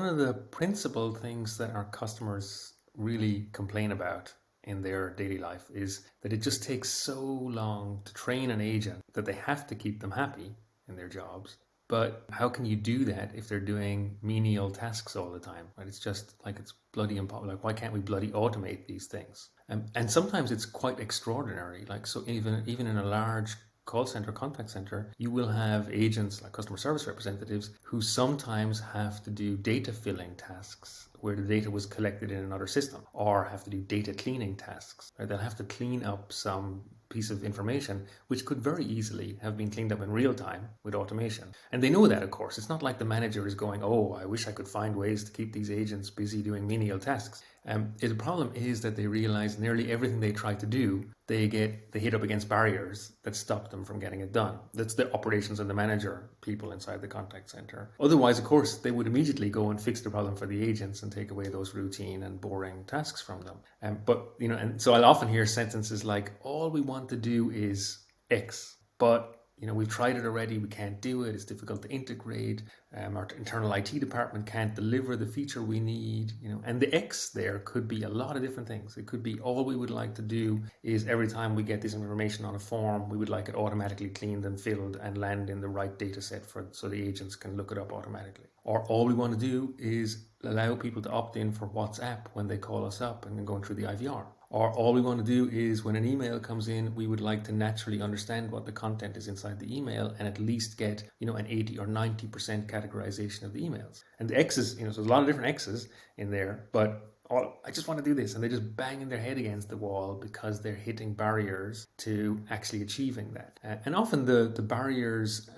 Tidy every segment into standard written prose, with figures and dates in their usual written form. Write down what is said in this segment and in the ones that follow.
of the principal things that our customers really complain about in their daily life is that it just takes so long to train an agent that they have to keep them happy in their jobs. But how can you do that if they're doing menial tasks all the time, right? It's just like it's bloody impossible. Like, why can't we bloody automate these things? And sometimes it's quite extraordinary. Like, so even in a large call center, contact center, you will have agents like customer service representatives who sometimes have to do data filling tasks where the data was collected in another system, or have to do data cleaning tasks. Right? They'll have to clean up some piece of information which could very easily have been cleaned up in real time with automation. And they know that, of course. It's not like the manager is going, oh, I wish I could find ways to keep these agents busy doing menial tasks. The problem is that they realize nearly everything they try to do, they hit up against barriers that stop them from getting it done. That's the operations and the manager people inside the contact center. Otherwise, of course, they would immediately go and fix the problem for the agents and take away those routine and boring tasks from them. And so I'll often hear sentences like, all we want to do is X, but we've tried it already, we can't do it, it's difficult to integrate, our internal IT department can't deliver the feature we need, and the X there could be a lot of different things. It could be all we would like to do is every time we get this information on a form, we would like it automatically cleaned and filled and land in the right data set so the agents can look it up automatically. Or all we want to do is allow people to opt in for WhatsApp when they call us up and then going through the IVR. Or all we want to do is when an email comes in, we would like to naturally understand what the content is inside the email and at least get, an 80 or 90% categorization of the emails. And the X's, so there's a lot of different X's in there, but I just want to do this, and they're just banging their head against the wall because they're hitting barriers to actually achieving that. And often the barriers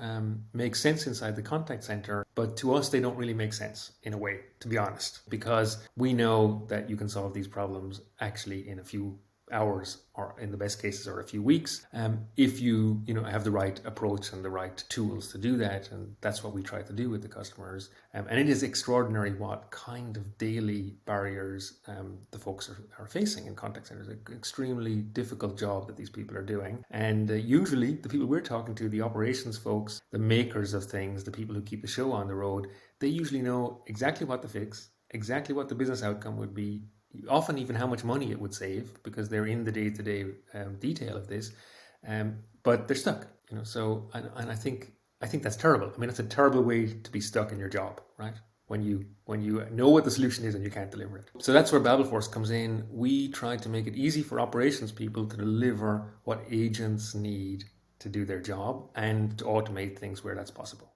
make sense inside the contact center, but to us they don't really make sense in a way, to be honest, because we know that you can solve these problems actually in a few hours, or in the best cases, or a few weeks, if you have the right approach and the right tools to do that. And that's what we try to do with the customers. And it is extraordinary what kind of daily barriers the folks are facing in contact centers. It's an extremely difficult job that these people are doing. And usually the people we're talking to, the operations folks, the makers of things, the people who keep the show on the road, they usually know exactly what to fix, exactly what the business outcome would be, often even how much money it would save, because they're in the day-to-day detail of this, but they're stuck. So and I think that's terrible. I mean, it's a terrible way to be stuck in your job, right? When you know what the solution is and you can't deliver it. So that's where babelforce comes in. We try to make it easy for operations people to deliver what agents need to do their job and to automate things where that's possible.